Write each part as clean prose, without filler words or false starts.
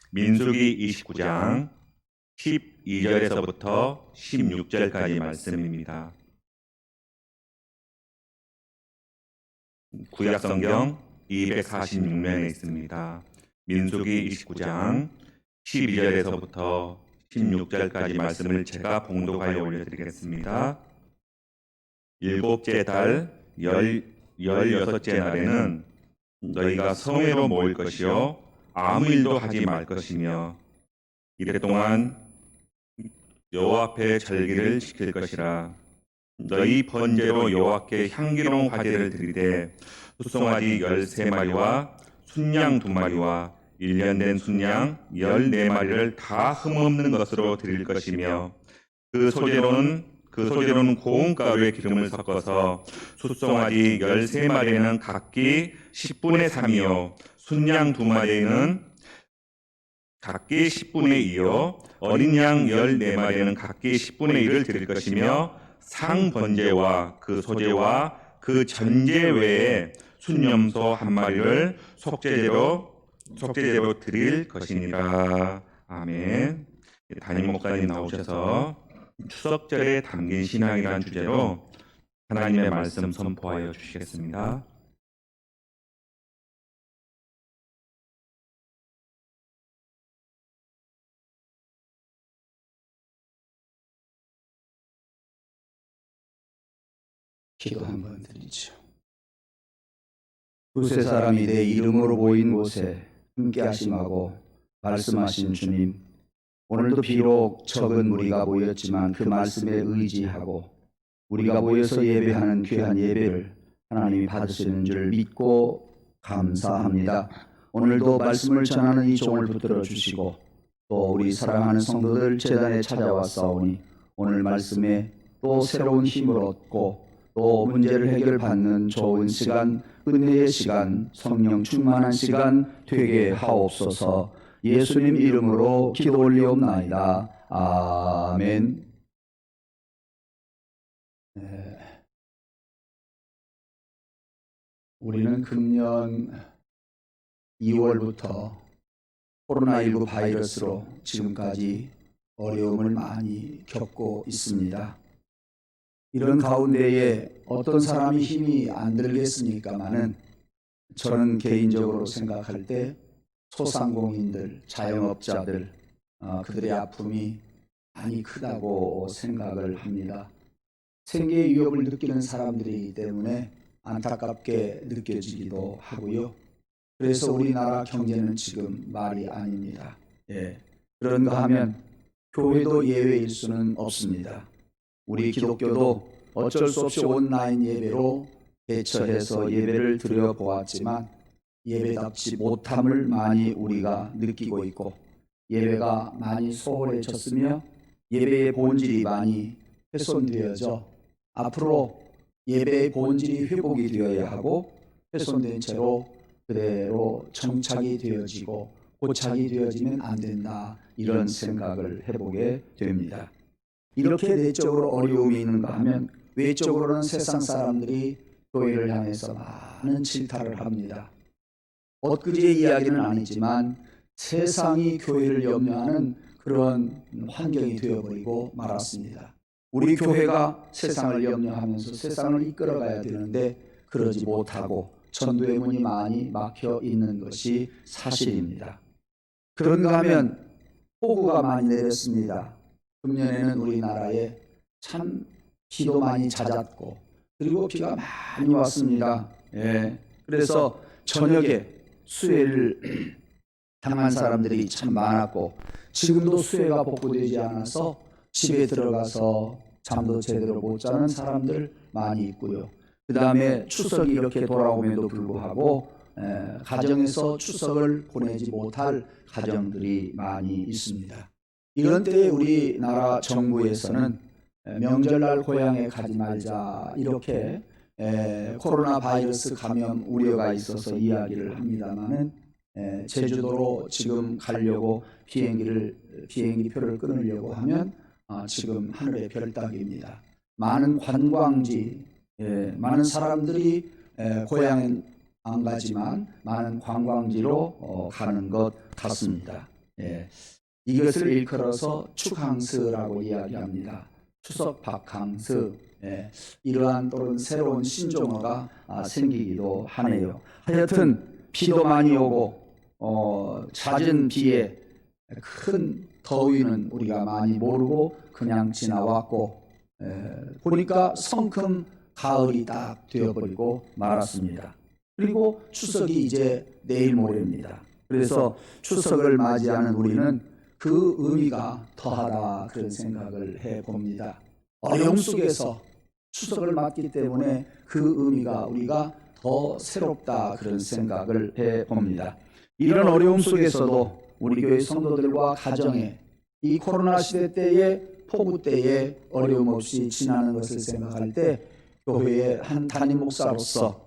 민수기 29장 12절에서부터 16절까지 말씀입니다. 구약성경 246면에 있습니다. 민수기 29장 12절에서부터 16절까지 말씀을 제가 봉독하여 올려드리겠습니다. 일곱째 달 16째 날에는 너희가 성회로 모일 것이요 아무 일도 하지 말 것이며 이래 동안 여호와 앞에 절기를 지킬 것이라. 너희 번제로 여호와께 향기로운 화제를 드리되 숫송아지 13마리와 순양 2마리와 1년 된 순양 14마리를 다 흠없는 것으로 드릴 것이며 그 소재로는 고운 가루에 기름을 섞어서 숫송아지 13마리는 각기 10분의 3이요 순양 2마리는 각기 10분의 2요 어린 양 14마리는 각기 10분의 1을 드릴 것이며 상 번제와 그 소제와 그 전제 외에 순염소 1마리를 속죄제로 드릴 것이니라. 아멘. 담임 목사님 나오셔서 추석절에 담긴 신앙이라는 주제로 하나님의 말씀 선포하여 주시겠습니다. 기도 한번 드리죠. 두세 사람이 내 이름으로 모인 곳에 함께 하심하고 말씀하신 주님, 오늘도 비록 적은 무리가 모였지만 그 말씀에 의지하고 우리가 모여서 예배하는 귀한 예배를 하나님이 받으시는 줄 믿고 감사합니다. 오늘도 말씀을 전하는 이 종을 붙들어 주시고 또 우리 사랑하는 성도들 제단에 찾아왔사오니 오늘 말씀에 또 새로운 힘을 얻고 또 문제를 해결받는 좋은 시간, 은혜의 시간, 성령 충만한 시간 되게 하옵소서. 예수님 이름으로 기도 올리옵나이다. 아멘. 우리는 금년 2월부터 코로나19 바이러스로 지금까지 어려움을 많이 겪고 있습니다. 이런 가운데에 어떤 사람이 힘이 안 들겠습니까마는 저는 개인적으로 생각할 때 소상공인들, 자영업자들 그들의 아픔이 많이 크다고 생각을 합니다. 생계의 위협을 느끼는 사람들이기 때문에 안타깝게 느껴지기도 하고요. 그래서 우리나라 경제는 지금 말이 아닙니다. 그런가 하면 교회도 예외일 수는 없습니다. 우리 기독교도 어쩔 수 없이 온라인 예배로 대처해서 예배를 드려보았지만 예배답지 못함을 많이 우리가 느끼고 있고 예배가 많이 소홀해졌으며 예배의 본질이 많이 훼손되어져 앞으로 예배의 본질이 회복이 되어야 하고 훼손된 채로 그대로 정착이 되어지고 고착이 되어지면 안 된다, 이런 생각을 해보게 됩니다. 이렇게 내적으로 어려움이 있는가 하면 외적으로는 세상 사람들이 교회를 향해서 많은 질타를 합니다. 엊그제의 이야기는 아니지만 세상이 교회를 염려하는 그런 환경이 되어버리고 말았습니다. 우리 교회가 세상을 염려하면서 세상을 이끌어가야 되는데 그러지 못하고 전도의 문이 많이 막혀 있는 것이 사실입니다. 그런가 하면 폭우가 많이 내렸습니다. 금년에는 우리나라에 참 비도 많이 잦았고 그리고 비가 많이 왔습니다. 그래서 저녁에 수해를 당한 사람들이 참 많았고 지금도 수해가 복구되지 않아서 집에 들어가서 잠도 제대로 못 자는 사람들 많이 있고요. 그 다음에 추석이 이렇게 돌아옴에도 불구하고 가정에서 추석을 보내지 못할 가정들이 많이 있습니다. 이런 때에 우리나라 정부에서는 명절날 고향에 가지 말자 이렇게 코로나 바이러스 감염 우려가 있어서 이야기를 합니다만은 제주도로 지금 가려고 비행기표를 끊으려고 하면 지금 하늘의 별따기입니다. 많은 관광지, 많은 사람들이 고향에 안 가지만 많은 관광지로 가는 것 같습니다. 예. 이것을 일컬어서 축항스라고 이야기합니다. 추석 바캉스. 예. 이러한 또는 새로운 신종어가 생기기도 하네요. 하여튼 비도 많이 오고 잦은 비에 큰 더위는 우리가 많이 모르고 그냥 지나왔고 보니까 성큼 가을이 딱 되어버리고 말았습니다. 그리고 추석이 이제 내일 모레입니다. 그래서 추석을 맞이하는 우리는 그 의미가 더하다 그런 생각을 해봅니다. 어려움 속에서 추석을 맞기 때문에 그 의미가 우리가 더 새롭다 그런 생각을 해봅니다. 이런 어려움 속에서도 우리 교회 성도들과 가정에 이 코로나 시대 때에 폭우 때에 어려움 없이 지나는 것을 생각할 때 교회의 한 담임 목사로서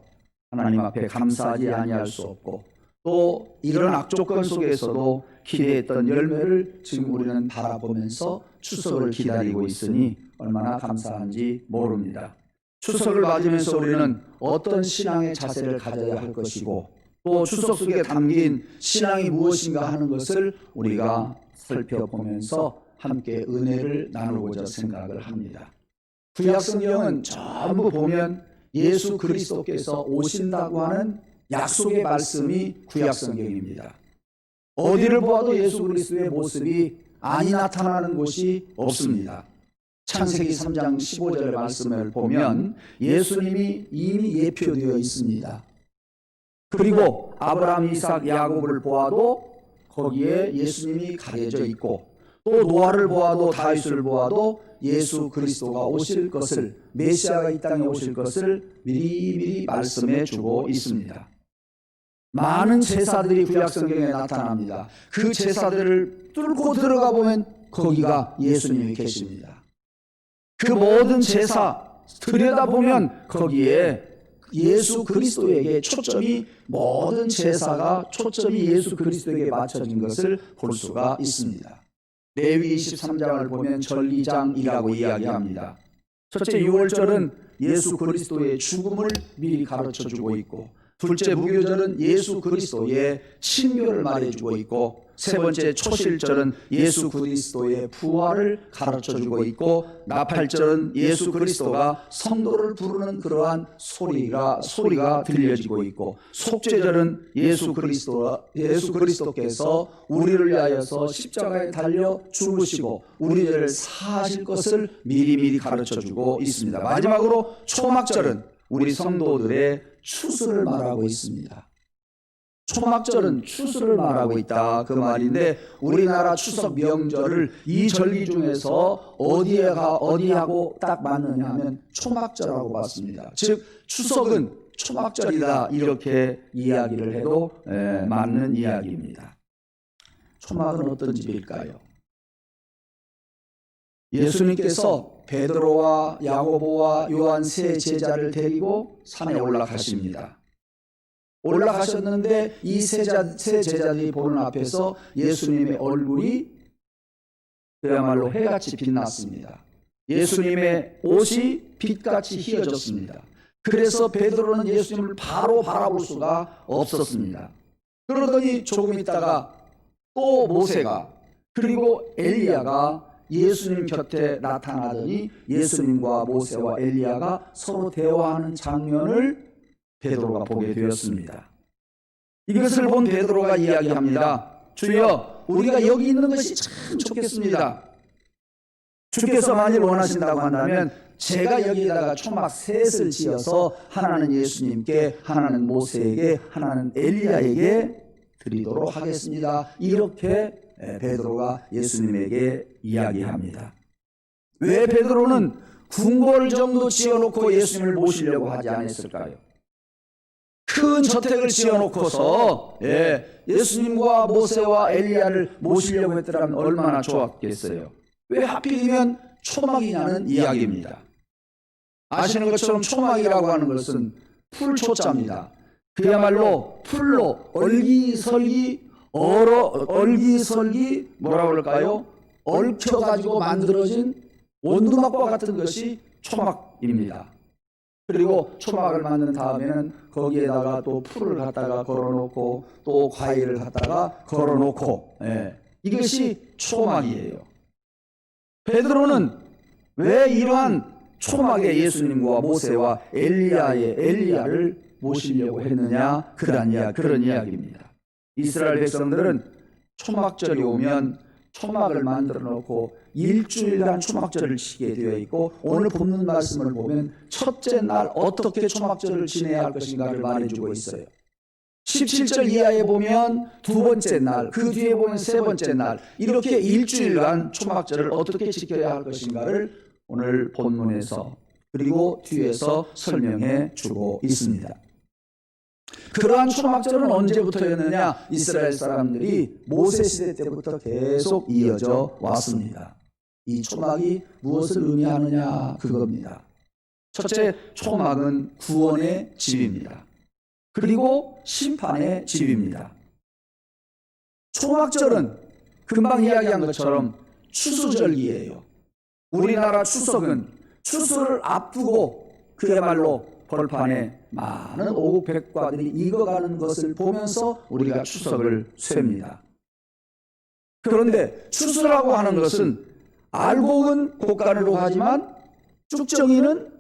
하나님 앞에 감사하지 아니할 수 없고 또 이런 악조건 속에서도 기대했던 열매를 지금 우리는 바라보면서 추석을 기다리고 있으니 얼마나 감사한지 모릅니다. 추석을 맞으면서 우리는 어떤 신앙의 자세를 가져야 할 것이고 또 추석 속에 담긴 신앙이 무엇인가 하는 것을 우리가 살펴보면서 함께 은혜를 나누고자 생각을 합니다. 구약 성경은 전부 보면 예수 그리스도께서 오신다고 하는 약속의 말씀이 구약 성경입니다. 어디를 보아도 예수 그리스도의 모습이 안 나타나는 곳이 없습니다. 창세기 3장 15절 말씀을 보면 예수님이 이미 예표되어 있습니다. 그리고 아브라함, 이삭, 야곱을 보아도 거기에 예수님이 가려져 있고 또 노아를 보아도 다윗을 보아도 예수 그리스도가 오실 것을 메시아가 이 땅에 오실 것을 미리미리 말씀해 주고 있습니다. 많은 제사들이 구약 성경에 나타납니다. 그 제사들을 뚫고 들어가 보면 거기가 예수님이 계십니다. 그 모든 제사 들여다보면 거기에 예수 그리스도에게 초점이 모든 제사가 초점이 예수 그리스도에게 맞춰진 것을 볼 수가 있습니다. 레위 23장을 보면 전리장이라고 이야기합니다. 첫째 유월절은 예수 그리스도의 죽음을 미리 가르쳐주고 있고 둘째 무교절은 예수 그리스도의 친교를 말해주고 있고 세 번째 초실절은 예수 그리스도의 부활을 가르쳐주고 있고 나팔절은 예수 그리스도가 성도를 부르는 그러한 소리가 들려지고 있고 속죄절은 예수 그리스도께서 우리를 위하여서 십자가에 달려 죽으시고 우리 죄를 사하실 것을 미리미리 가르쳐주고 있습니다. 마지막으로 초막절은 우리 성도들의 추수를 말하고 있습니다. 초막절은 추수를 말하고 있다 그 말인데 우리나라 추석 명절을 이 절기 중에서 어디하고 딱 맞느냐 하면 초막절하고 맞습니다. 즉 추석은 초막절이다 이렇게 이야기를 해도 맞는 이야기입니다. 초막은 어떤 집일까요? 예수님께서 베드로와 야고보와 요한 세 제자를 데리고 산에 올라가십니다. 올라가셨는데 이 세 제자들이 보는 앞에서 예수님의 얼굴이 그야말로 해같이 빛났습니다. 예수님의 옷이 빛같이 휘어졌습니다. 그래서 베드로는 예수님을 바로 바라볼 수가 없었습니다. 그러더니 조금 있다가 또 모세가 그리고 엘리야가 예수님 곁에 나타나더니 예수님과 모세와 엘리야가 서로 대화하는 장면을 베드로가 보게 되었습니다. 이것을 본 베드로가 이야기합니다. 주여, 우리가 여기 있는 것이 참 좋겠습니다. 주께서 만일 원하신다고 한다면 제가 여기다가 초막 셋을 지어서 하나는 예수님께, 하나는 모세에게, 하나는 엘리야에게 드리도록 하겠습니다. 이렇게 베드로가 예수님에게 이야기합니다. 왜 베드로는 궁궐 정도 지어놓고 예수님을 모시려고 하지 않았을까요? 큰 저택을 지어놓고서 예수님과 모세와 엘리야를 모시려고 했더라면 얼마나 좋았겠어요. 왜 하필이면 초막이냐는 이야기입니다. 아시는 것처럼 초막이라고 하는 것은 풀초자입니다. 그야말로 풀로 얼기설기 뭐라고 그럴까요? 얽혀가지고 만들어진 원두막과 같은 것이 초막입니다. 그리고 초막을 만든 다음에는 거기에다가 또 풀을 갖다가 걸어놓고 또 과일을 갖다가 걸어놓고, 이것이 초막이에요. 베드로는 왜 이러한 초막에 예수님과 모세와 엘리야를 모시려고 했느냐? 그런 이야기입니다. 이스라엘 백성들은 초막절이 오면 초막을 만들어 놓고 일주일간 초막절을 지키게 되어 있고, 오늘 본문 말씀을 보면 첫째 날 어떻게 초막절을 지내야 할 것인가를 말해주고 있어요. 17절 이하에 보면 두 번째 날, 그 뒤에 보면 세 번째 날, 이렇게 일주일간 초막절을 어떻게 지켜야 할 것인가를 오늘 본문에서 그리고 뒤에서 설명해 주고 있습니다. 그러한 초막절은 언제부터였느냐? 이스라엘 사람들이 모세 시대 때부터 계속 이어져 왔습니다. 이 초막이 무엇을 의미하느냐? 그겁니다. 첫째, 초막은 구원의 집입니다. 그리고 심판의 집입니다. 초막절은 금방 이야기한 것처럼 추수절기예요. 우리나라 추석은 추수를 앞두고 그야말로 벌판에 많은 오곡백과들이 익어가는 것을 보면서 우리가 추석을 쐴니다. 그런데 추수라고 하는 것은 알곡은 곡간으로 가지만 쭉정이는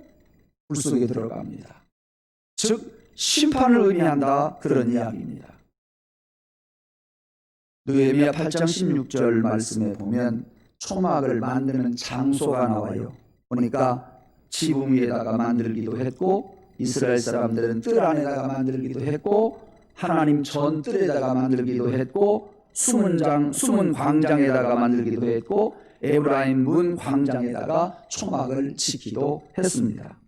불 속에 들어갑니다. 즉 심판을 의미한다, 그런 이야기입니다. 느헤미야 8장 16절 말씀에 보면 초막을 만드는 장소가 나와요. 보니까 지붕 위에다가 만들기도 했고, 이스라엘 사람들은 뜰 안에다가 만들기도 했고, 하나님 전 뜰에다가 만들기도 했고, 숨은 광장에다가 만들기도 했고, 에브라임 문 광장에다가 초막을 짓기도 했습니다.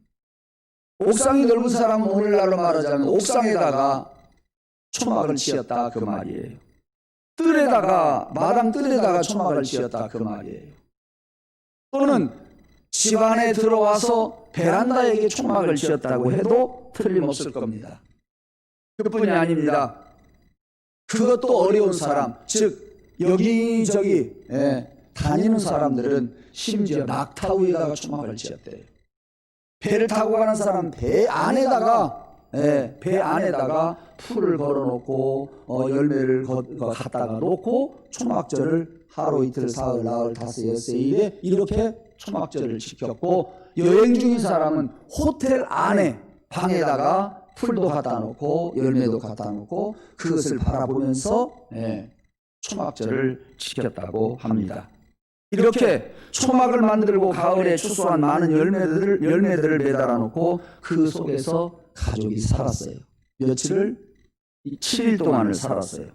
옥상이 넓은 사람은 오늘날로 말하자면 옥상에다가 초막을 지었다, 그 말이에요. 마당 뜰에다가 초막을 지었다, 그 말이에요. 또는 집 안에 들어와서 베란다에게 초막을 지었다고 해도 틀림없을 겁니다. 그뿐이 아닙니다. 그것도 어려운 사람, 즉 여기저기 다니는 사람들은 심지어 낙타 위에다가 초막을 지었대요. 배를 타고 가는 사람 배 안에다가 풀을 걸어놓고 열매를 갖다가 놓고 초막절을 하루 이틀 사흘 나흘 다섯 여섯 일에 이렇게 초막절을 지켰고, 여행 중인 사람은 호텔 안에 방에다가 풀도 갖다 놓고 열매도 갖다 놓고 그것을 바라보면서 초막절을 지켰다고 합니다. 이렇게 초막을 만들고 가을에 추수한 많은 열매들을 매달아 놓고 그 속에서 가족이 살았어요. 며칠을 7일 동안을 살았어요.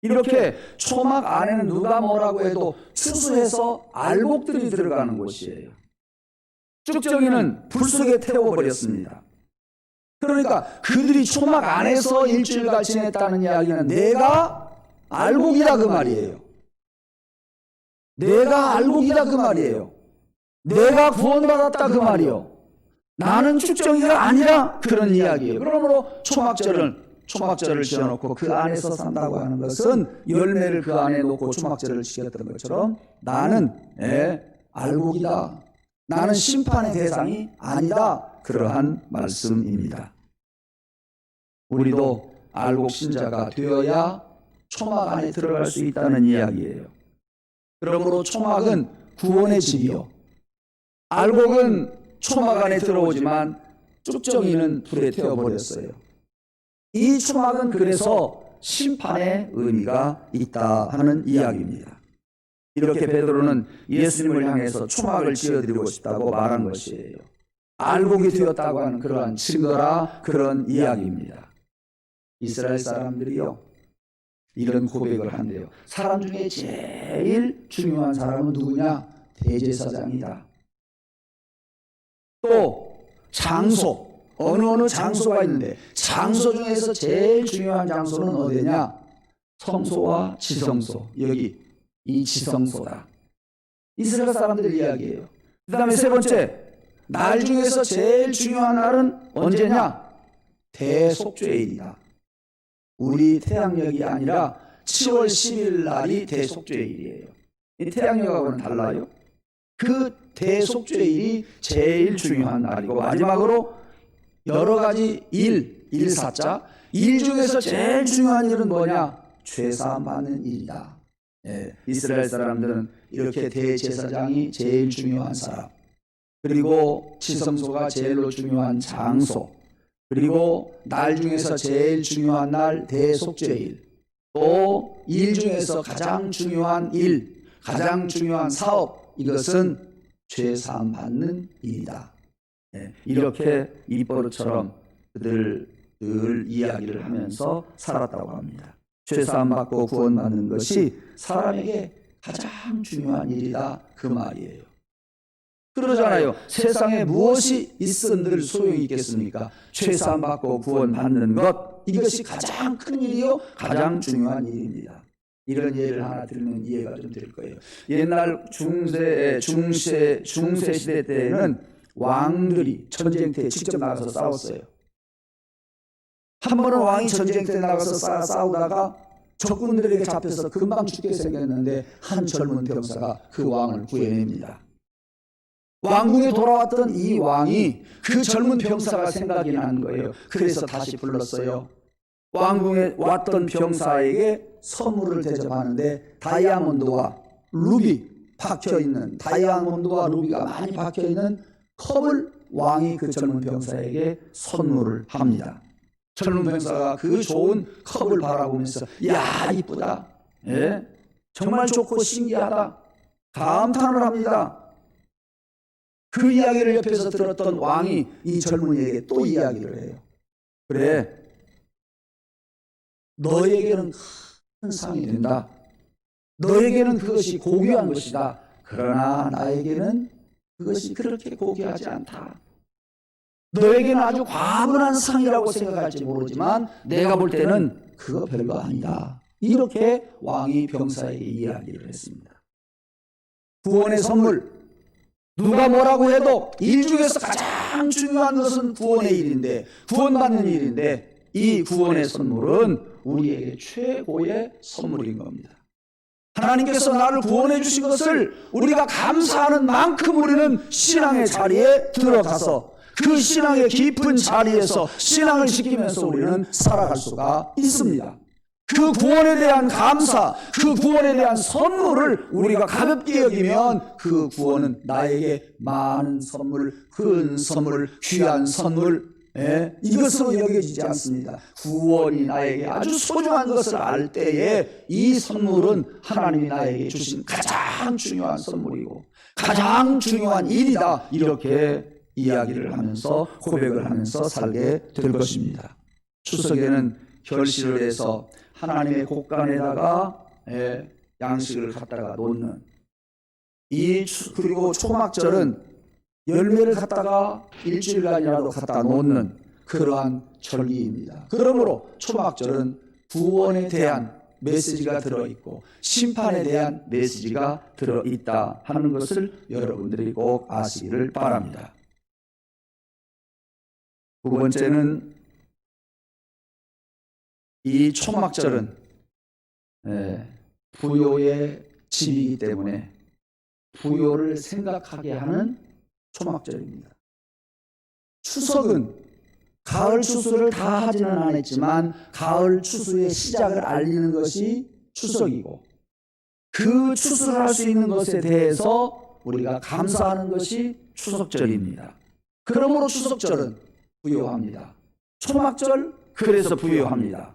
이렇게 초막 안에는 누가 뭐라고 해도 추수해서 알곡들이 들어가는 곳이에요. 쭉정이는 불 속에 태워버렸습니다. 그러니까 그들이 초막 안에서 일주일간 지냈다는 이야기는 내가 알곡이다, 그 말이에요. 내가 알곡이다, 그 말이에요. 내가 구원받았다, 그 말이요. 나는 축정이가 아니라, 그런 이야기예요. 그러므로 초막절을 지어놓고 그 안에서 산다고 하는 것은 열매를 그 안에 놓고 초막절을 지켰던 것처럼 나는 알곡이다, 나는 심판의 대상이 아니다, 그러한 말씀입니다. 우리도 알곡 신자가 되어야 초막 안에 들어갈 수 있다는 이야기예요. 그러므로 초막은 구원의 집이요, 알곡은 초막 안에 들어오지만 쭉정이는 불에 태워버렸어요. 이 초막은 그래서 심판의 의미가 있다 하는 이야기입니다. 이렇게 베드로는 예수님을 향해서 초막을 지어드리고 싶다고 말한 것이에요. 알곡이 되었다고 하는 그러한 증거라, 그런 이야기입니다. 이스라엘 사람들이요, 이런 고백을 한대요. 사람 중에 제일 중요한 사람은 누구냐? 대제사장이다. 또 장소, 어느 장소가 있는데 장소 중에서 제일 중요한 장소는 어디냐? 성소와 지성소, 여기 이 지성소다. 이스라엘 사람들 이야기예요. 그 다음에 세 번째, 날 중에서 제일 중요한 날은 언제냐? 대속죄일이다. 우리 태양력이 아니라 10월 10일 날이 대속죄일이에요. 이 태양력하고는 달라요. 그 대속죄일이 제일 중요한 날이고, 마지막으로 여러 가지 일사자, 일 중에서 제일 중요한 일은 뭐냐? 죄사함 받는 일이다. 이스라엘 사람들은 이렇게 대제사장이 제일 중요한 사람, 그리고 지성소가 제일로 중요한 장소, 그리고 날 중에서 제일 중요한 날 대속죄일, 또 일 중에서 가장 중요한 일, 가장 중요한 사업, 이것은 죄사함 받는 일이다. 이렇게 입버릇처럼 그들 늘 이야기를 하면서 살았다고 합니다. 죄사함 받고 구원받는 것이 사람에게 가장 중요한 일이다, 그 말이에요. 그러잖아요. 세상에 무엇이 있은들 소용이 있겠습니까? 죄사함 받고 구원받는 것, 이것이 가장 큰 일이요, 가장 중요한 일입니다. 이런 예를 하나 들으면 이해가 좀 될 거예요. 옛날 중세 시대 때에는 왕들이 전쟁터에 직접 나가서 싸웠어요. 한 번은 왕이 전쟁터에 나가서 싸우다가 적군들에게 잡혀서 금방 죽게 생겼는데 한 젊은 병사가 그 왕을 구해냅니다. 왕궁에 돌아왔던 이 왕이 그 젊은 병사가 생각이 나는 거예요. 그래서 다시 불렀어요. 왕궁에 왔던 병사에게 선물을 대접하는데 다이아몬드와 루비 박혀있는, 다이아몬드와 루비가 많이 박혀있는 컵을 왕이 그 젊은 병사에게 선물을 합니다. 젊은 병사가 그 좋은 컵을 바라보면서 야, 이쁘다, 정말 좋고 신기하다, 감탄을 합니다. 그 이야기를 옆에서 들었던 왕이 이 젊은이에게 또 이야기를 해요. 그래, 너에게는 큰 상이 된다. 너에게는 그것이 고귀한 것이다. 그러나 나에게는 그것이 그렇게 고귀하지 않다. 너에게는 아주 과분한 상이라고 생각할지 모르지만 내가 볼 때는 그거 별거 아니다. 이렇게 왕이 병사에게 이야기를 했습니다. 구원의 선물, 누가 뭐라고 해도 일 중에서 가장 중요한 것은 구원의 일인데, 구원받는 일인데, 이 구원의 선물은 우리에게 최고의 선물인 겁니다. 하나님께서 나를 구원해 주신 것을 우리가 감사하는 만큼 우리는 신앙의 자리에 들어가서 그 신앙의 깊은 자리에서 신앙을 지키면서 우리는 살아갈 수가 있습니다. 그 구원에 대한 감사, 그 구원에 대한 선물을 우리가 가볍게 여기면 그 구원은 나에게 많은 선물, 큰 선물, 귀한 선물, 이것으로 여겨지지 않습니다. 구원이 나에게 아주 소중한 것을 알 때에 이 선물은 하나님이 나에게 주신 가장 중요한 선물이고 가장 중요한 일이다. 이렇게 이야기를 하면서 고백을 하면서 살게 될 것입니다. 추석에는 결실을 해서 하나님의 곳간에다가 양식을 갖다가 놓는, 그리고 초막절은 열매를 갖다가 일주일간이라도 갖다 놓는 그러한 절기입니다. 그러므로 초막절은 구원에 대한 메시지가 들어있고 심판에 대한 메시지가 들어있다 하는 것을 여러분들이 꼭 아시기를 바랍니다. 두 번째는 이 초막절은 부요의 집이기 때문에 부요를 생각하게 하는 초막절입니다. 추석은 가을 추수를 다 하지는 않았지만 가을 추수의 시작을 알리는 것이 추석이고, 그 추수를 할 수 있는 것에 대해서 우리가 감사하는 것이 추석절입니다. 그러므로 추석절은 부요합니다. 초막절, 그래서 부요합니다.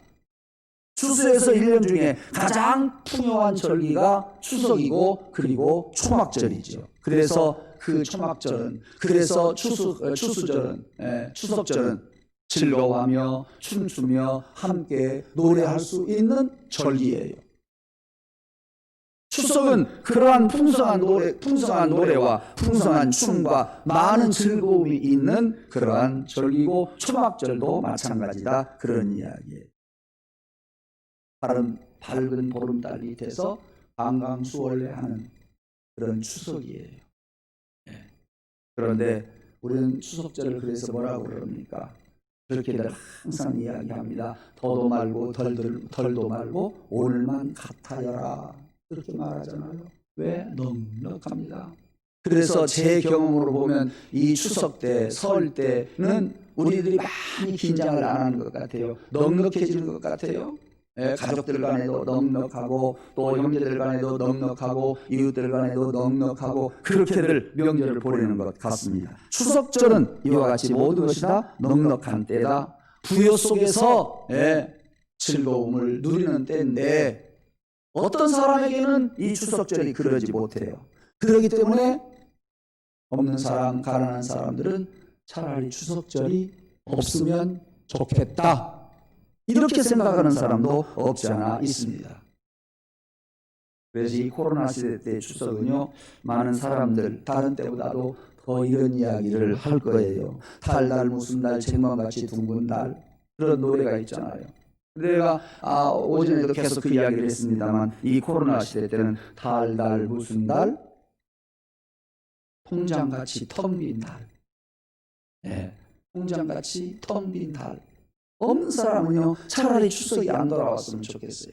추수에서 1년 중에 가장 풍요한 절기가 추석이고 그리고 초막절이죠. 그래서 그 초막절은, 그래서 추석절은 즐거워하며 춤추며 함께 노래할 수 있는 절기예요. 추석은 그러한 풍성한 노래와 풍성한 춤과 많은 즐거움이 있는 그러한 절기고 초막절도 마찬가지다, 그런 이야기예요. 밝은 보름달 밑에서 강강수월래하는 그런 추석이에요. 그런데 우리는 추석절을 그래서 뭐라고 그럽니까? 그렇게들 항상 이야기합니다. 더도 말고 덜도 말고 오늘만 같아여라, 그렇게 말하잖아요. 왜? 넉넉합니다. 그래서 제 경험으로 보면 이 추석 때, 설 때는 우리들이 많이 긴장을 안 하는 것 같아요. 넉넉해지는 것 같아요. 예, 가족들 간에도 넉넉하고 또 형제들 간에도 넉넉하고 이웃들 간에도 넉넉하고 그렇게들 명절을 보내는 것 같습니다. 추석절은 이와 같이 모든 것이 다 넉넉한 때다. 부요 속에서 즐거움을 누리는 때인데 어떤 사람에게는 이 추석절이 그러지 못해요. 그렇기 때문에 없는 사람, 가난한 사람들은 차라리 추석절이 없으면 좋겠다. 이렇게 생각하는 사람도 없지 않아 있습니다. 그래서 이 코로나 시대 때 추석은요, 많은 사람들 다른 때보다도 더 이런 이야기를 할 거예요. 달달 무슨 달 쟁반같이 둥근 달, 그런 노래가 있잖아요. 내가 오전에도 계속 그 이야기를 했습니다만 이 코로나 시대 때는 달달 무슨 달, 통장같이 텅 빈 달. 통장같이 텅 빈 달. 없는 사람은요, 차라리 추석이 안 돌아왔으면 좋겠어요.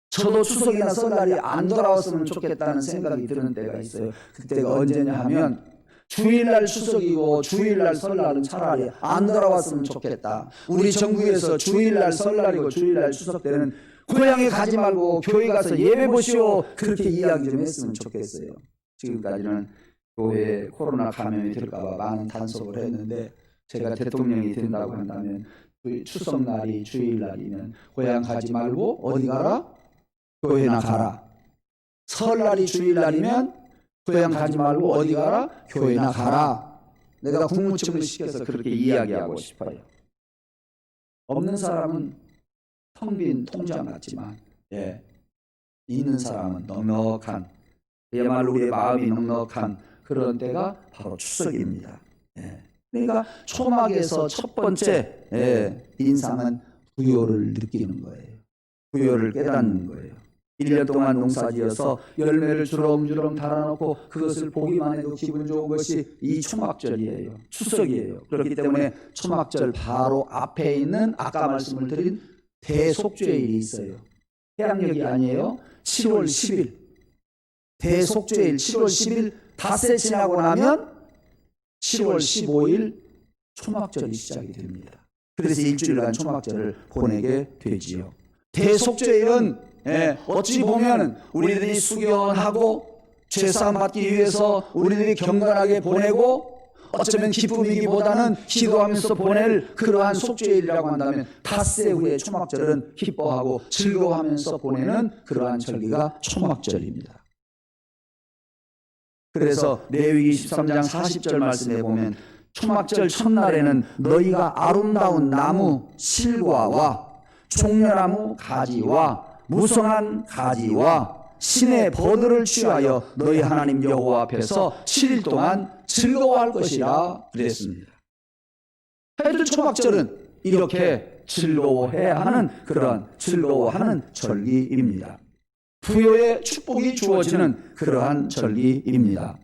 저도 추석이나 설날이 안 돌아왔으면 좋겠다는 생각이 드는 때가 있어요. 그때가 언제냐 하면 주일날 추석이고 주일날 설날은 차라리 안 돌아왔으면 좋겠다. 우리 정부에서 주일날 설날이고 주일날 추석 때는 고향에 가지 말고 교회 가서 예배 보시오, 그렇게 이야기 좀 했으면 좋겠어요. 지금까지는 교회에 코로나 감염이 될까봐 많은 단속을 했는데 제가 대통령이 된다고 한다면 추석날이 주일날이면 고향 가지 말고 어디 가라? 교회나 가라. 설날이 주일날이면 고향 가지 말고 어디 가라? 교회나 가라. 내가 국무총리 시켜서 그렇게 이야기하고 싶어요. 없는 사람은 텅 빈 통장 같지만 있는 사람은 넉넉한, 그야말로 우리의 마음이 넉넉한 그런 때가 바로 추석입니다. 그러니까 초막에서 첫 번째 인상은 부요를 느끼는 거예요. 부요를 깨닫는 거예요. 1년 동안 농사지어서 열매를 주렁주렁 달아놓고 그것을 보기만 해도 기분 좋은 것이 이 초막절이에요. 추석이에요. 그렇기 때문에 초막절 바로 앞에 있는 아까 말씀을 드린 대속죄일이 있어요. 해양력이 아니에요. 7월 10일 대속죄일 7월 10일 닷새 지나고 나면 7월 15일 초막절이 시작이 됩니다. 그래서 일주일간 초막절을 보내게 되지요. 대속죄일은 어찌 보면 우리들이 수견하고 죄사함 받기 위해서 우리들이 경건하게 보내고 어쩌면 기쁨이기보다는 기도하면서 보낼 그러한 속죄일이라고 한다면 닷새 후에 초막절은 기뻐하고 즐거워하면서 보내는 그러한 절기가 초막절입니다. 그래서 레위기 13장 40절 말씀에 보면 초막절 첫날에는 너희가 아름다운 나무 실과와 종려나무 가지와 무성한 가지와 신의 버들을 취하여 너희 하나님 여호와 앞에서 7일 동안 즐거워할 것이라 그랬습니다. 하여튼 초막절은 이렇게 즐거워해야 하는 그러한 즐거워하는 절기입니다. 부요의 축복이 주어지는 그러한 절기입니다.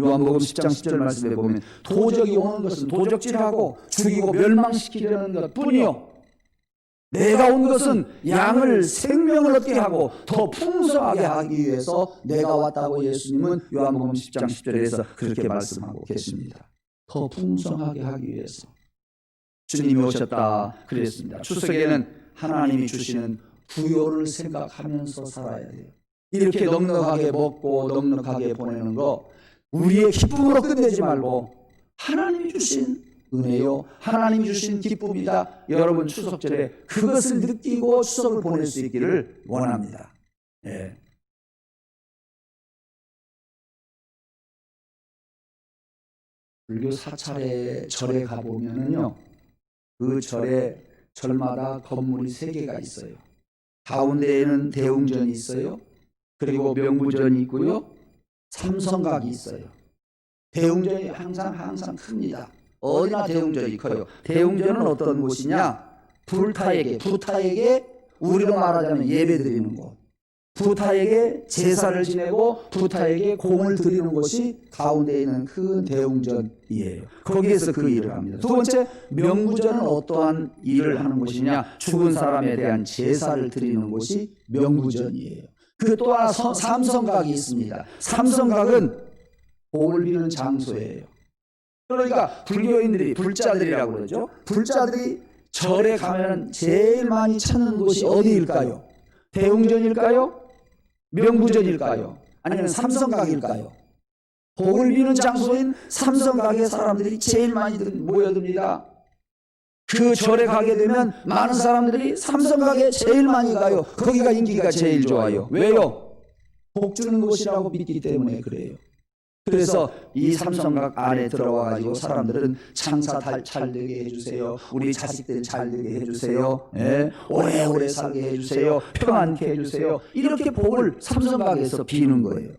요한복음 10장 10절 말씀에 보면 도적이 오는 것은 도적질하고 죽이고 멸망시키려는 것뿐이요 내가 온 것은 양을 생명을 얻게 하고 더 풍성하게 하기 위해서 내가 왔다고 예수님은 요한복음 10장 10절에서 그렇게 말씀하고 계십니다. 더 풍성하게 하기 위해서 주님이 오셨다 그랬습니다. 추석에는 하나님이 주시는 부요를 생각하면서 살아야 돼요. 이렇게 넉넉하게 먹고 넉넉하게 보내는 거 우리의 기쁨으로 끝내지 말고 하나님이 주신 은혜요, 하나님이 주신 기쁨이다. 여러분 추석절에 그것을 느끼고 추석을 보낼 수 있기를 원합니다. 불교 사찰의 절에 가보면은요, 그 절마다 건물이 3개가 있어요. 가운데에는 대웅전이 있어요. 그리고 명부전이 있고요. 삼성각이 있어요. 대웅전이 항상 큽니다. 어디나 대웅전이 커요. 대웅전은 어떤 곳이냐? 부타에게 우리로 말하자면 예배 드리는 곳. 부타에게 제사를 지내고 부타에게 공을 드리는 곳이 가운데 있는 큰 대웅전이에요. 거기에서 그 일을 합니다. 두 번째, 명부전은 어떠한 일을 하는 곳이냐? 죽은 사람에 대한 제사를 드리는 곳이 명부전이에요. 그 또 하나 삼성각이 있습니다. 삼성각은 복을 비는 장소예요. 그러니까 불교인들이 불자들이라고 그러죠. 불자들이 절에 가면 제일 많이 찾는 곳이 어디일까요? 대웅전일까요? 명부전일까요? 아니면 삼성각일까요? 복을 비는 장소인 삼성각에 사람들이 제일 많이 모여듭니다. 그 절에 가게 되면 많은 사람들이 삼성각에 제일 많이 가요. 거기가 인기가 제일 좋아요. 왜요? 복 주는 곳이라고 믿기 때문에 그래요. 그래서 이 삼성각 안에 들어와 가지고 사람들은 장사 잘 되게 해주세요. 우리 자식들 잘 되게 해주세요. 예? 오래오래 살게 해주세요. 평안케 해주세요. 이렇게 복을 삼성각에서 비는 거예요.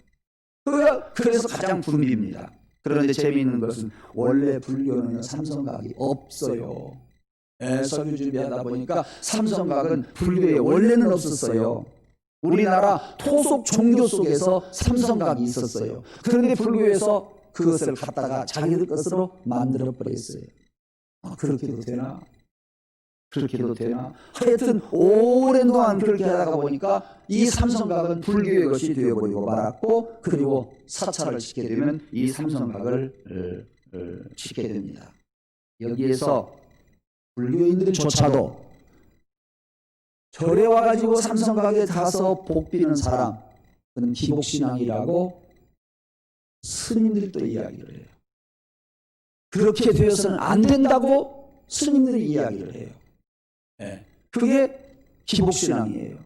그래서 가장 붐빕니다. 그런데 재미있는 것은 원래 불교는 삼성각이 없어요. 예, 설교 준비하다 보니까 삼성각은 불교에 원래는 없었어요. 우리나라 토속 종교 속에서 삼성각이 있었어요. 그런데 불교에서 그것을 갖다가 자기들 것으로 만들어 버렸어요. 그렇게도 되나? 그렇게도 되나? 하여튼 오랜 동안 그렇게 하다가 보니까 이 삼성각은 불교의 것이 되어버리고 말았고, 그리고 사찰을 짓게 되면 이 삼성각을 짓게 됩니다. 여기에서 불교인들조차도 절에 와가지고 삼성각에 가서 복 비는 사람, 그는 기복신앙이라고 스님들이 또 이야기를 해요. 그렇게 되어서는 안 된다고 스님들이 이야기를 해요. 네. 그게 기복신앙이에요.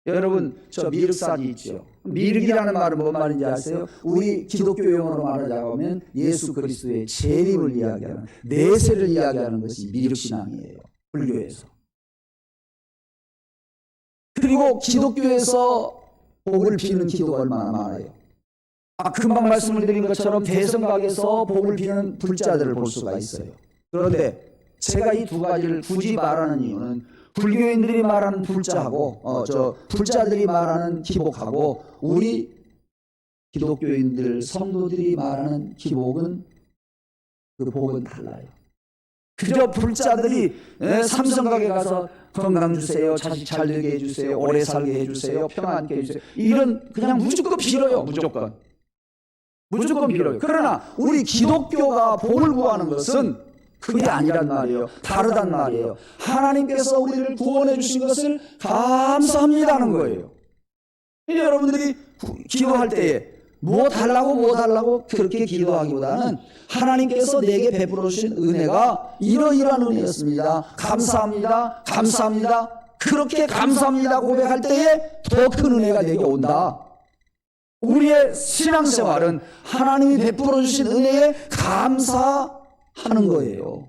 여러분, 저 미륵사지 있죠. 미륵이라는 말은 뭔 말인지 아세요? 우리 기독교 용어로 말하자면 예수 그리스도의 재림을 이야기하는, 내세를 이야기하는 것이 미륵신앙이에요. 불교에서. 그리고 기독교에서 복을 비는 기도가 얼마나 많아요. 금방 말씀을 드린 것처럼 대성각에서 복을 비는 불자들을 볼 수가 있어요. 그런데 제가 이 두 가지를 굳이 말하는 이유는 불교인들이 말하는 불자하고 불자들이 말하는 기복하고 우리 기독교인들 성도들이 말하는 기복은 그 복은 달라요. 그저 불자들이 삼성각에 가서 건강 주세요, 자식 잘 되게 해주세요, 오래 살게 해주세요, 평안케 해주세요, 이런 그냥 무조건 빌어요. 무조건 빌어요. 그러나 우리 기독교가 복을 구하는 것은 그게 아니란 말이에요. 다르단 말이에요. 하나님께서 우리를 구원해 주신 것을 감사합니다는 거예요. 여러분들이 기도할 때에 뭐 달라고 그렇게 기도하기보다는 하나님께서 내게 베풀어 주신 은혜가 이러이러한 은혜였습니다. 감사합니다. 그렇게 감사합니다 고백할 때에 더 큰 은혜가 내게 온다. 우리의 신앙생활은 하나님이 베풀어 주신 은혜에 감사하는 거예요.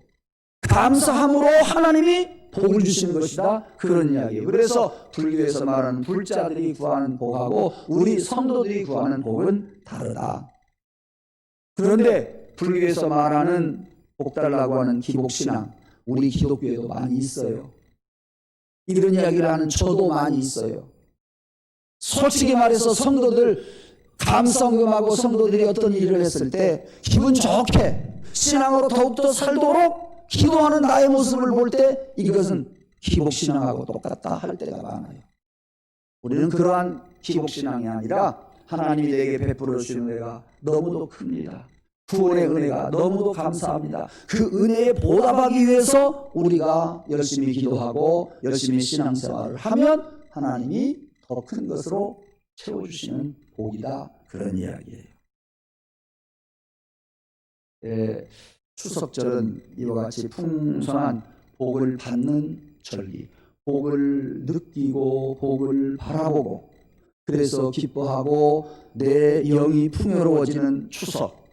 감사함으로 하나님이 복을 주시는 것이다, 그런 이야기예요. 그래서 불교에서 말하는 불자들이 구하는 복하고 우리 성도들이 구하는 복은 다르다. 그런데 불교에서 말하는 복 달라고 하는 기복신앙, 우리 기독교에도 많이 있어요. 이런 이야기를 하는 저도 많이 있어요. 솔직히 말해서 성도들 감성금하고 성도들이 어떤 일을 했을 때 기분 좋게 신앙으로 더욱더 살도록 기도하는 나의 모습을 볼 때 이것은 기복신앙하고 똑같다 할 때가 많아요. 우리는 그러한 기복신앙이 아니라 하나님이 내게 베풀어 주신 은혜가 너무도 큽니다. 구원의 은혜가 너무도 감사합니다. 그 은혜에 보답하기 위해서 우리가 열심히 기도하고 열심히 신앙생활을 하면 하나님이 더 큰 것으로 채워주시는 복이다, 그런 이야기예요. 추석절은 이와 같이 풍성한 복을 받는 절기, 복을 느끼고 복을 바라보고 그래서 기뻐하고 내 영이 풍요로워지는 추석,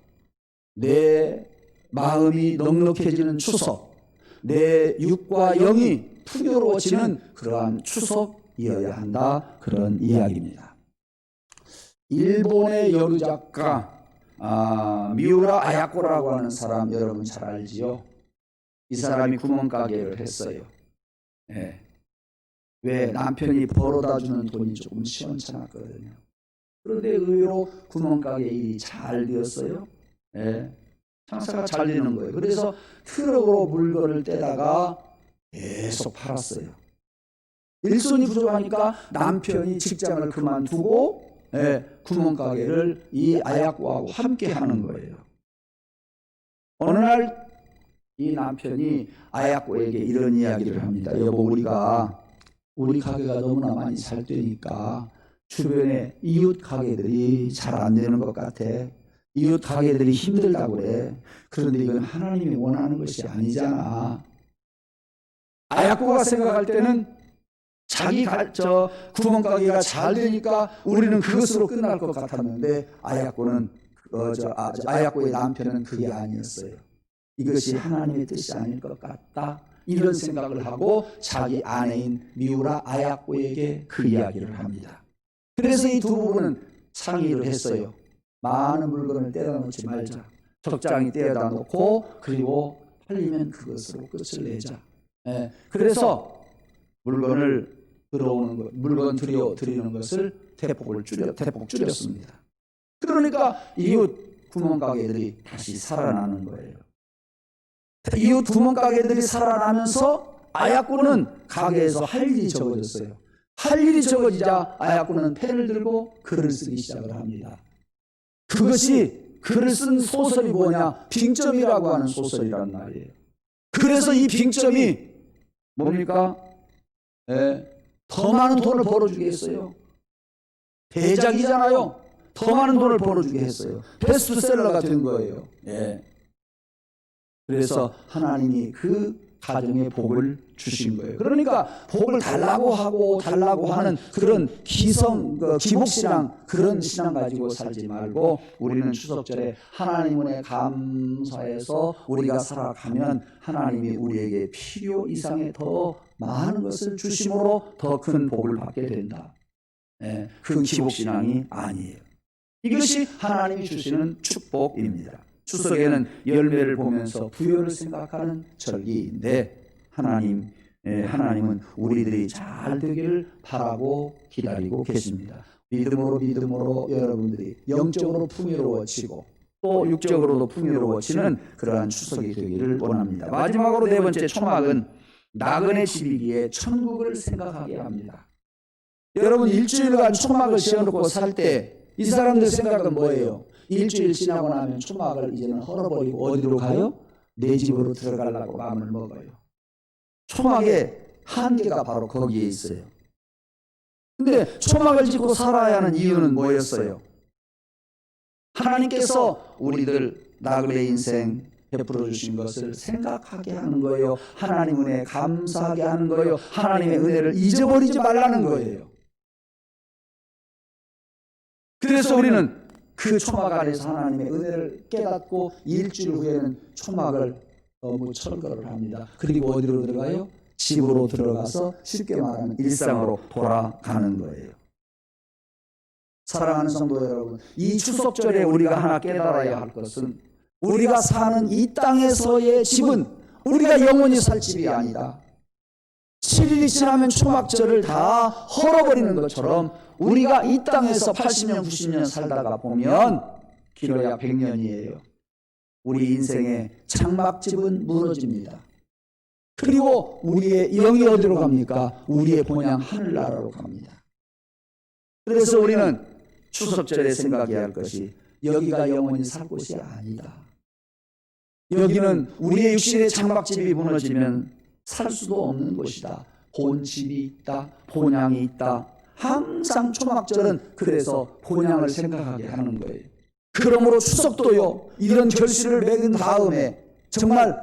내 마음이 넉넉해지는 추석, 내 육과 영이 풍요로워지는 그러한 추석이어야 한다, 그런 이야기입니다. 일본의 여류 작가 미우라 아야코라고 하는 사람 여러분 잘 알지요? 이 사람이 구멍가게를 했어요. 왜? 남편이 벌어다 주는 돈이 조금 시원찮았거든요. 그런데 의외로 구멍가게 일이 잘 되었어요. 장사가 잘 되는 거예요. 그래서 트럭으로 물건을 떼다가 계속 팔았어요. 일손이 부족하니까 남편이 직장을 그만두고 구멍가게를 이 아야코하고 함께 하는 거예요. 어느 날 이 남편이 아야코에게 이런 이야기를 합니다. 여보, 우리 가게가 너무나 많이 잘 되니까 주변에 이웃 가게들이 잘 안 되는 것 같아. 이웃 가게들이 힘들다고 그래. 그런데 이건 하나님이 원하는 것이 아니잖아. 아야코가 생각할 때는 자기 구멍가게가 잘 되니까 우리는 그것으로 끝날 것 같았는데 아야코의 남편은 그게 아니었어요. 이것이 하나님의 뜻이 아닐 것 같다. 이런 생각을 하고 자기 아내인 미우라 아야코에게 그 이야기를 합니다. 그래서 이 두 부부는 상의를 했어요. 많은 물건을 떼다 놓지 말자. 적당히 떼다 놓고 그리고 팔리면 그것으로 끝을 내자. 그래서 물건 드리는 것을 대폭 줄였습니다. 그러니까 이웃 구멍가게들이 다시 살아나는 거예요. 이웃 구멍가게들이 살아나면서 아야코는 가게에서 할 일이 적어졌어요. 할 일이 적어지자 아야코는 펜을 들고 글을 쓰기 시작을 합니다. 그것이 글을 쓴 소설이 뭐냐? 빙점이라고 하는 소설이란 말이에요. 그래서 이 빙점이 뭡니까? 더 많은 돈을 벌어주게 했어요. 대작이잖아요. 더 많은 돈을 벌어주게 했어요. 베스트셀러가 된 거예요. 그래서 하나님이 그 가정에 복을 주신 거예요. 그러니까 복을 달라고 하는 그런 기복신앙, 그런 신앙 가지고 살지 말고 우리는 추석절에 하나님의 감사해서 우리가 살아가면 하나님이 우리에게 필요 이상의 더 많은 것을 주심으로 더 큰 복을 받게 된다. 그 기복신앙이 아니에요. 이것이 하나님이 주시는 축복입니다. 추석에는 열매를 보면서 부여를 생각하는 절기인데 하나님은 우리들이 잘 되기를 바라고 기다리고 계십니다. 믿음으로 여러분들이 영적으로 풍요로워지고 또 육적으로도 풍요로워지는 그러한 추석이 되기를 원합니다. 마지막으로 네 번째 초막은 나그네 집이기에 천국을 생각하게 합니다. 여러분, 일주일간 초막을 씌워놓고 살 때 이 사람들 생각은 뭐예요? 일주일 지나고 나면 초막을 이제는 헐어버리고 어디로 가요? 내 집으로 들어가려고 마음을 먹어요. 초막의 한계가 바로 거기에 있어요. 근데 초막을 짓고 살아야 하는 이유는 뭐였어요? 하나님께서 우리들 나그네 인생 베풀어 주신 것을 생각하게 하는 거예요. 하나님 은혜에 감사하게 하는 거예요. 하나님의 은혜를 잊어버리지 말라는 거예요. 그래서 우리는 그 초막 안에서 하나님의 은혜를 깨닫고 일주일 후에는 초막을 너무 철거를 합니다. 그리고 어디로 들어가요? 집으로 들어가서 쉽게 말하면 일상으로 돌아가는 거예요. 사랑하는 성도 여러분, 이 추석절에 우리가 하나 깨달아야 할 것은 우리가 사는 이 땅에서의 집은 우리가 영원히 살 집이 아니다. 7일이 지나면 초막절을 다 헐어버리는 것처럼 우리가 이 땅에서 80년, 90년 살다가 보면 길어야 100년이에요. 우리 인생의 장막집은 무너집니다. 그리고 우리의 영이 어디로 갑니까? 우리의 본향 하늘나라로 갑니다. 그래서 우리는 추석절에 생각해야 할 것이 여기가 영원히 살 곳이 아니다. 여기는 우리의 육신의 장막집이 무너지면 살 수도 없는 곳이다. 본집이 있다. 본향이 있다. 항상 초막절은 그래서 본향을 생각하게 하는 거예요. 그러므로 추석도요, 이런 결실을 맺은 다음에 정말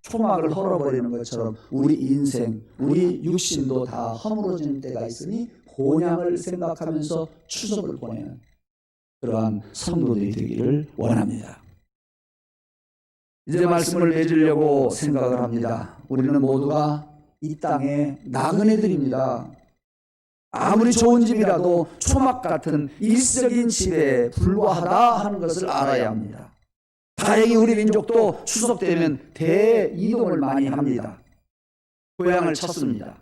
초막을 헐어버리는 것처럼 우리 인생, 우리 육신도 다 허물어지는 때가 있으니 본향을 생각하면서 추석을 보내는 그러한 성도들이 되기를 원합니다. 이제 말씀을 맺으려고 생각을 합니다. 우리는 모두가 이 땅의 나그네들입니다. 아무리 좋은 집이라도 초막 같은 일시적인 집에 불과하다 하는 것을 알아야 합니다. 다행히 우리 민족도 추석 되면 대이동을 많이 합니다. 고향을 찾습니다.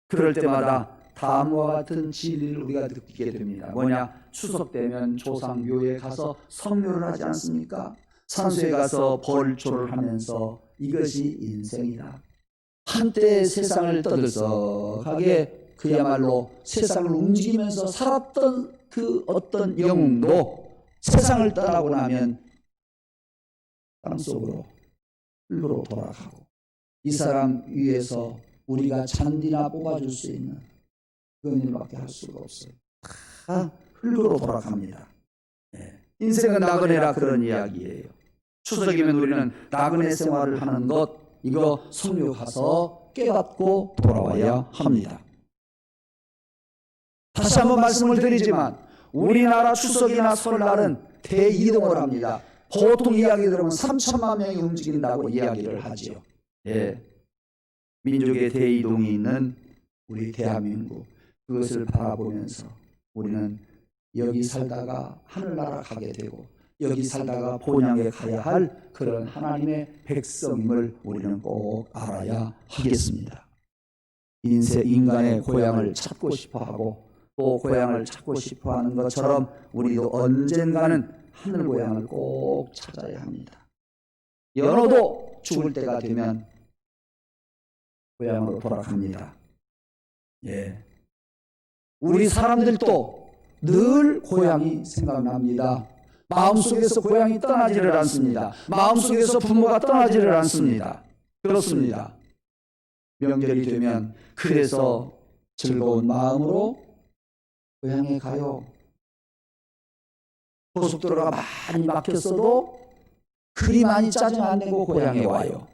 그럴 때마다 다음과 같은 진리를 우리가 느끼게 됩니다. 뭐냐? 추석 되면 조상묘에 가서 성묘를 하지 않습니까? 산소에 가서 벌초를 하면서 이것이 인생이다. 한때 세상을 떠들썩하게 그야말로 세상을 움직이면서 살았던 그 어떤 영웅도 세상을 떠나고 나면 땅속으로 흙으로 돌아가고, 이 사람 위에서 우리가 잔디나 뽑아줄 수 있는 그런 일밖에 할 수가 없어요. 다 흙으로 돌아갑니다. 인생은 나그네라 그런 이야기예요. 추석이면 우리는 나그네 생활을 하는 것, 이거 성묘 가서 깨닫고 돌아와야 합니다. 다시 한번 말씀을 드리지만 우리나라 추석이나 설날은 대이동을 합니다. 보통 이야기 들으면 3천만 명이 움직인다고 이야기를 하지요. 민족의 대이동이 있는 우리 대한민국, 그것을 바라보면서 우리는 여기 살다가 하늘나라 가게 되고 여기 살다가 본향에 가야 할 그런 하나님의 백성임을 우리는 꼭 알아야 하겠습니다. 인간의 고향을 찾고 싶어하고 또 고향을 찾고 싶어하는 것처럼 우리도 언젠가는 하늘 고향을 꼭 찾아야 합니다. 연어도 죽을 때가 되면 고향으로 돌아갑니다. 우리 사람들도 늘 고향이 생각납니다. 마음속에서 고향이 떠나지를 않습니다. 마음속에서 부모가 떠나지를 않습니다. 그렇습니다. 명절이 되면 그래서 즐거운 마음으로 고향에 가요. 고속도로가 많이 막혔어도 그리 많이 짜증 안 내고 고향에 와요.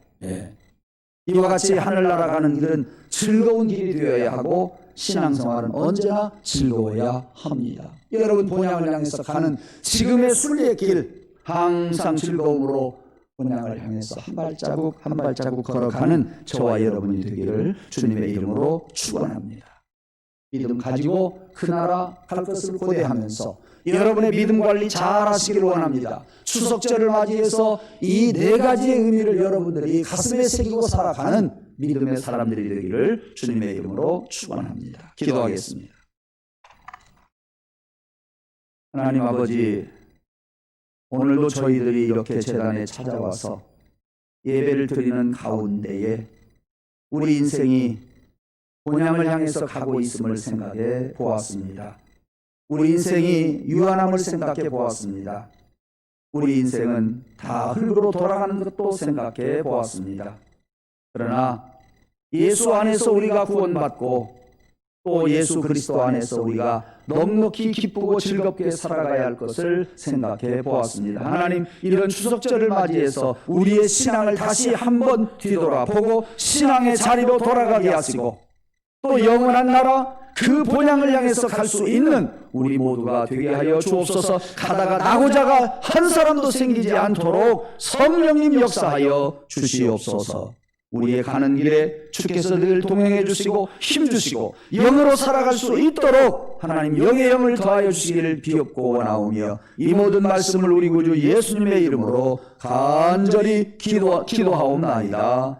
이와 같이 하늘나라 가는 길은 즐거운 길이 되어야 하고 신앙생활은 언제나 즐거워야 합니다. 여러분 본향을 향해서 가는 지금의 순례길, 항상 즐거움으로 본향을 향해서 한 발자국 한 발자국 걸어가는 저와 여러분이 되기를 주님의 이름으로 축원합니다. 믿음 가지고 그 나라 갈 것을 고대하면서 여러분의 믿음 관리 잘 하시기를 원합니다. 추석절을 맞이해서 이 네 가지의 의미를 여러분들이 가슴에 새기고 살아가는 믿음의 사람들이 되기를 주님의 이름으로 축원합니다. 기도하겠습니다. 하나님 아버지, 오늘도 저희들이 이렇게 제단에 찾아와서 예배를 드리는 가운데에 우리 인생이 본향을 향해서 가고 있음을 생각해 보았습니다. 우리 인생이 유한함을 생각해 보았습니다. 우리 인생은 다 흙으로 돌아가는 것도 생각해 보았습니다. 그러나 예수 안에서 우리가 구원받고 또 예수 그리스도 안에서 우리가 넉넉히 기쁘고 즐겁게 살아가야 할 것을 생각해 보았습니다. 하나님, 이런 추석절을 맞이해서 우리의 신앙을 다시 한번 뒤돌아보고 신앙의 자리로 돌아가게 하시고 또 영원한 나라 그 본향을 향해서 갈 수 있는 우리 모두가 되게 하여 주옵소서. 가다가 나고자가 한 사람도 생기지 않도록 성령님 역사하여 주시옵소서. 우리의 가는 길에 주께서 늘 동행해 주시고 힘 주시고 영으로 살아갈 수 있도록 하나님 영의 영을 더하여 주시기를 비옵고 원하오며 이 모든 말씀을 우리 구주 예수님의 이름으로 간절히 기도하옵나이다.